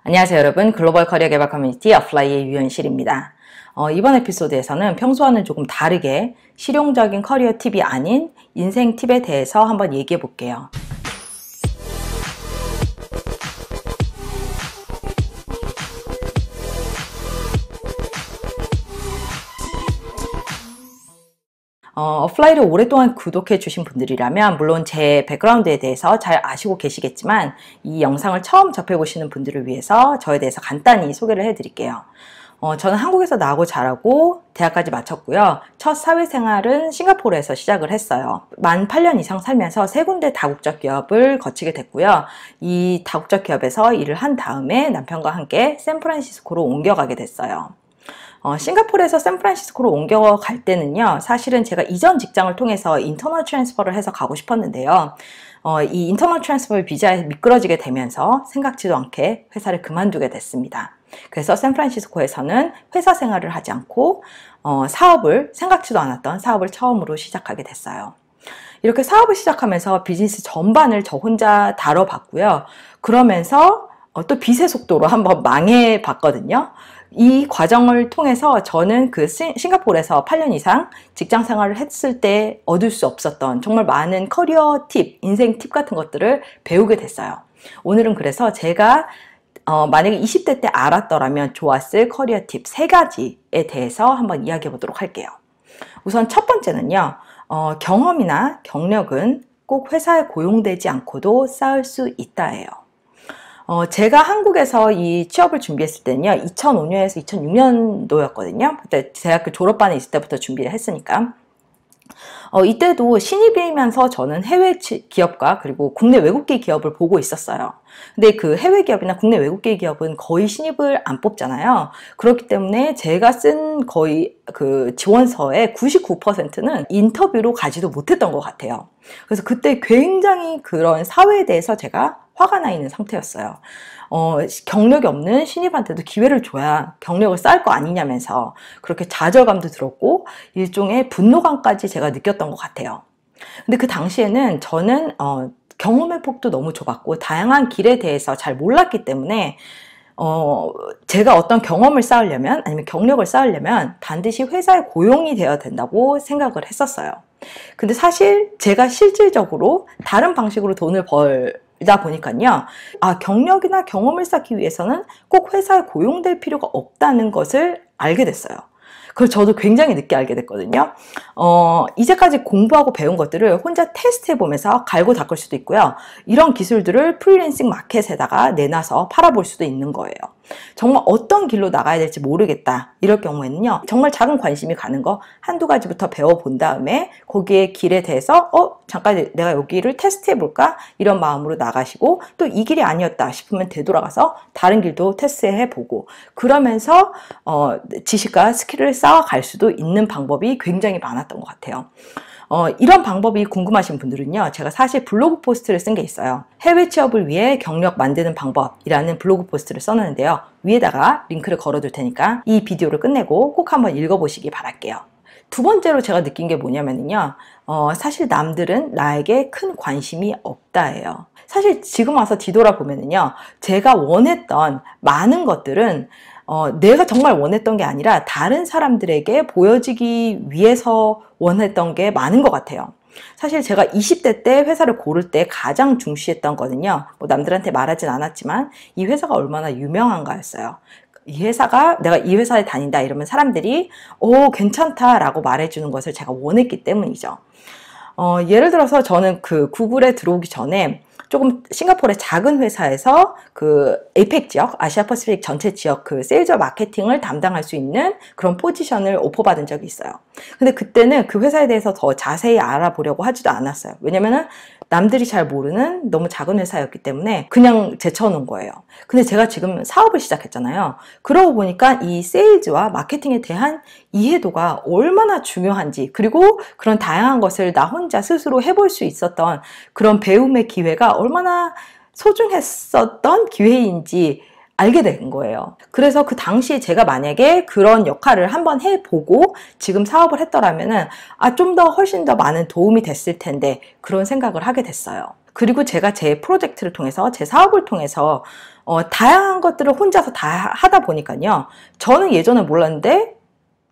안녕하세요 여러분, 글로벌 커리어 개발 커뮤니티 어플라이의 유현실입니다. 이번 에피소드에서는 평소와는 조금 다르게 실용적인 커리어 팁이 아닌 인생 팁에 대해서 한번 얘기해 볼게요. 어플라이를 오랫동안 구독해 주신 분들이라면 물론 제 백그라운드에 대해서 잘 아시고 계시겠지만 이 영상을 처음 접해 보시는 분들을 위해서 저에 대해서 간단히 소개를 해 드릴게요. 저는 한국에서 나고 자라고 대학까지 마쳤고요. 첫 사회생활은 싱가포르에서 시작을 했어요. 만 8년 이상 살면서 세 군데 다국적 기업을 거치게 됐고요. 이 다국적 기업에서 일을 한 다음에 남편과 함께 샌프란시스코로 옮겨가게 됐어요. 싱가포르에서 샌프란시스코로 옮겨갈 때는요, 사실은 제가 이전 직장을 통해서 인터널 트랜스퍼를 해서 가고 싶었는데요. 이 인터널 트랜스퍼 비자에 미끄러지게 되면서 생각지도 않게 회사를 그만두게 됐습니다. 그래서 샌프란시스코에서는 회사 생활을 하지 않고 생각지도 않았던 사업을 처음으로 시작하게 됐어요. 이렇게 사업을 시작하면서 비즈니스 전반을 저 혼자 다뤄봤고요. 그러면서 또 빛의 속도로 한번 망해봤거든요. 이 과정을 통해서 저는 그 싱가포르에서 8년 이상 직장 생활을 했을 때 얻을 수 없었던 정말 많은 커리어 팁, 인생 팁 같은 것들을 배우게 됐어요. 오늘은 그래서 제가 만약에 20대 때 알았더라면 좋았을 커리어 팁 3가지에 대해서 한번 이야기해 보도록 할게요. 우선 첫 번째는요, 경험이나 경력은 꼭 회사에 고용되지 않고도 쌓을 수 있다예요. 제가 한국에서 이 취업을 준비했을 때는요, 2005년에서 2006년도였거든요. 그때 대학교 졸업반에 있을 때부터 준비를 했으니까. 이때도 신입이면서 저는 해외 기업과 그리고 국내 외국계 기업을 보고 있었어요. 근데 그 해외 기업이나 국내 외국계 기업은 거의 신입을 안 뽑잖아요. 그렇기 때문에 제가 쓴 거의 그 지원서의 99%는 인터뷰로 가지도 못했던 것 같아요. 그래서 그때 굉장히 그런 사회에 대해서 제가 화가 나 있는 상태였어요. 경력이 없는 신입한테도 기회를 줘야 경력을 쌓을 거 아니냐면서 그렇게 좌절감도 들었고 일종의 분노감까지 제가 느꼈던 것 같아요. 근데 그 당시에는 저는 경험의 폭도 너무 좁았고 다양한 길에 대해서 잘 몰랐기 때문에 제가 어떤 경험을 쌓으려면 아니면 경력을 쌓으려면 반드시 회사에 고용이 되어야 된다고 생각을 했었어요. 근데 사실 제가 실질적으로 다른 방식으로 돈을 벌다 보니까요, 경력이나 경험을 쌓기 위해서는 꼭 회사에 고용될 필요가 없다는 것을 알게 됐어요. 그걸 저도 굉장히 늦게 알게 됐거든요. 이제까지 공부하고 배운 것들을 혼자 테스트 해보면서 갈고 닦을 수도 있고요. 이런 기술들을 프리랜싱 마켓에다가 내놔서 팔아볼 수도 있는 거예요. 정말 어떤 길로 나가야 될지 모르겠다 이럴 경우에는요, 정말 작은 관심이 가는 거 한두 가지부터 배워본 다음에 거기에 길에 대해서 잠깐 내가 여기를 테스트 해볼까 이런 마음으로 나가시고, 또 이 길이 아니었다 싶으면 되돌아가서 다른 길도 테스트해보고, 그러면서 지식과 스킬을 쌓아갈 수도 있는 방법이 굉장히 많았던 것 같아요. 이런 방법이 궁금하신 분들은요, 제가 사실 블로그 포스트를 쓴 게 있어요. 해외 취업을 위해 경력 만드는 방법이라는 블로그 포스트를 써놨는데요. 위에다가 링크를 걸어둘 테니까 이 비디오를 끝내고 꼭 한번 읽어보시기 바랄게요. 두 번째로 제가 느낀 게 뭐냐면요, 사실 남들은 나에게 큰 관심이 없다예요. 사실 지금 와서 뒤돌아보면요, 제가 원했던 많은 것들은 내가 정말 원했던 게 아니라 다른 사람들에게 보여지기 위해서 원했던 게 많은 것 같아요. 사실 제가 20대 때 회사를 고를 때 가장 중시했던 거는요, 남들한테 말하진 않았지만 이 회사가 얼마나 유명한가였어요. 내가 이 회사에 다닌다 이러면 사람들이 괜찮다 라고 말해주는 것을 제가 원했기 때문이죠. 예를 들어서 저는 그 구글에 들어오기 전에 조금 싱가포르의 작은 회사에서 그 APEC 지역, 아시아 퍼시픽 전체 지역 그 세일즈와 마케팅을 담당할 수 있는 그런 포지션을 오퍼받은 적이 있어요. 근데 그때는 그 회사에 대해서 더 자세히 알아보려고 하지도 않았어요. 왜냐면은 남들이 잘 모르는 너무 작은 회사였기 때문에 그냥 제쳐놓은 거예요. 근데 제가 지금 사업을 시작했잖아요. 그러고 보니까 이 세일즈와 마케팅에 대한 이해도가 얼마나 중요한지, 그리고 그런 다양한 것을 나 혼자 스스로 해볼 수 있었던 그런 배움의 기회가 얼마나 소중했었던 기회인지 알게 된 거예요. 그래서 그 당시에 제가 만약에 그런 역할을 한번 해보고 지금 사업을 했더라면은 좀 더 훨씬 더 많은 도움이 됐을 텐데 그런 생각을 하게 됐어요. 그리고 제가 제 프로젝트를 통해서, 제 사업을 통해서 다양한 것들을 혼자서 다 하다 보니까요. 저는 예전에 몰랐는데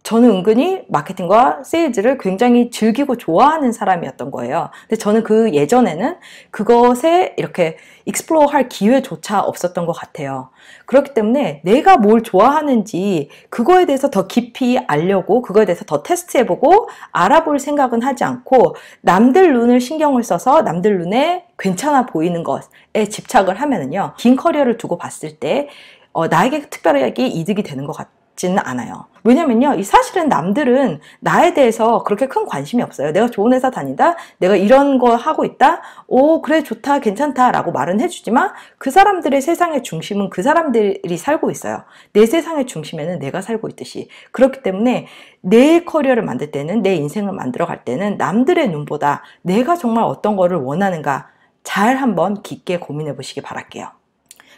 저는 은근히 마케팅과 세일즈를 굉장히 즐기고 좋아하는 사람이었던 거예요. 근데 저는 그 예전에는 그것에 이렇게 익스플로어 할 기회조차 없었던 것 같아요. 그렇기 때문에 내가 뭘 좋아하는지 그거에 대해서 더 깊이 알려고, 그거에 대해서 더 테스트해보고 알아볼 생각은 하지 않고 남들 눈을 신경을 써서 남들 눈에 괜찮아 보이는 것에 집착을 하면은요, 긴 커리어를 두고 봤을 때 나에게 특별하게 이득이 되는 것 같지는 않아요. 왜냐면요, 이 사실은 남들은 나에 대해서 그렇게 큰 관심이 없어요. 내가 좋은 회사 다닌다, 내가 이런 거 하고 있다, 오 그래 좋다 괜찮다 라고 말은 해주지만 그 사람들의 세상의 중심은 그 사람들이 살고 있어요. 내 세상의 중심에는 내가 살고 있듯이. 그렇기 때문에 내 커리어를 만들 때는, 내 인생을 만들어 갈 때는 남들의 눈보다 내가 정말 어떤 거를 원하는가 잘 한번 깊게 고민해 보시기 바랄게요.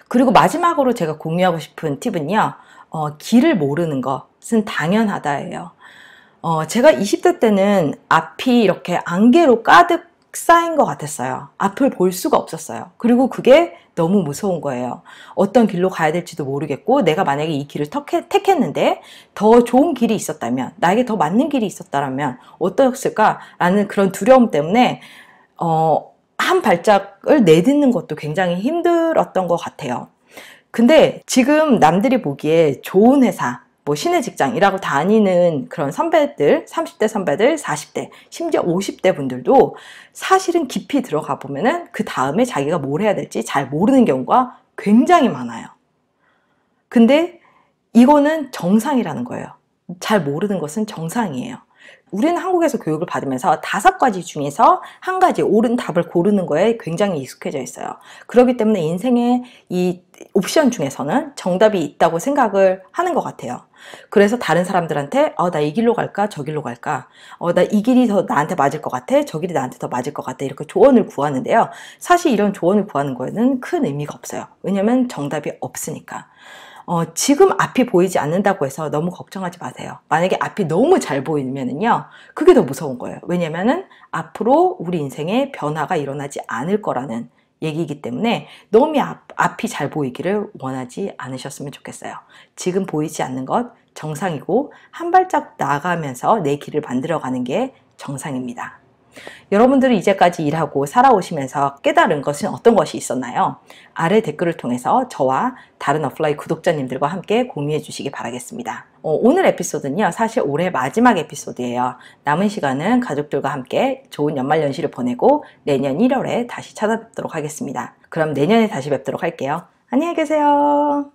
그리고 마지막으로 제가 공유하고 싶은 팁은요, 길을 모르는 것은 당연하다예요. 제가 20대 때는 앞이 이렇게 안개로 가득 쌓인 것 같았어요. 앞을 볼 수가 없었어요. 그리고 그게 너무 무서운 거예요. 어떤 길로 가야 될지도 모르겠고, 내가 만약에 이 길을 택했는데 더 좋은 길이 있었다면, 나에게 더 맞는 길이 있었다면 어떠했을까라는 그런 두려움 때문에 한 발짝을 내딛는 것도 굉장히 힘들었던 것 같아요. 근데 지금 남들이 보기에 좋은 회사, 뭐 신의 직장이라고 다니는 그런 선배들, 30대 선배들, 40대, 심지어 50대 분들도 사실은 깊이 들어가 보면은 그 다음에 자기가 뭘 해야 될지 잘 모르는 경우가 굉장히 많아요. 근데 이거는 정상이라는 거예요. 잘 모르는 것은 정상이에요. 우리는 한국에서 교육을 받으면서 5가지 중에서 한 가지 옳은 답을 고르는 거에 굉장히 익숙해져 있어요. 그렇기 때문에 인생의 이 옵션 중에서는 정답이 있다고 생각을 하는 것 같아요. 그래서 다른 사람들한테 나 이 길로 갈까 저 길로 갈까, 나 이 길이 더 나한테 맞을 것 같아, 저 길이 나한테 더 맞을 것 같아, 이렇게 조언을 구하는데요. 사실 이런 조언을 구하는 거에는 큰 의미가 없어요. 왜냐면 정답이 없으니까. 지금 앞이 보이지 않는다고 해서 너무 걱정하지 마세요. 만약에 앞이 너무 잘 보이면은요, 그게 더 무서운 거예요. 왜냐면은 앞으로 우리 인생에 변화가 일어나지 않을 거라는 얘기이기 때문에 너무 앞이 잘 보이기를 원하지 않으셨으면 좋겠어요. 지금 보이지 않는 것 정상이고, 한 발짝 나아가면서 내 길을 만들어가는 게 정상입니다. 여러분들이 이제까지 일하고 살아오시면서 깨달은 것은 어떤 것이 있었나요? 아래 댓글을 통해서 저와 다른 어플라이 구독자님들과 함께 공유해 주시기 바라겠습니다. 오늘 에피소드는요, 사실 올해 마지막 에피소드예요. 남은 시간은 가족들과 함께 좋은 연말연시를 보내고 내년 1월에 다시 찾아뵙도록 하겠습니다. 그럼 내년에 다시 뵙도록 할게요. 안녕히 계세요.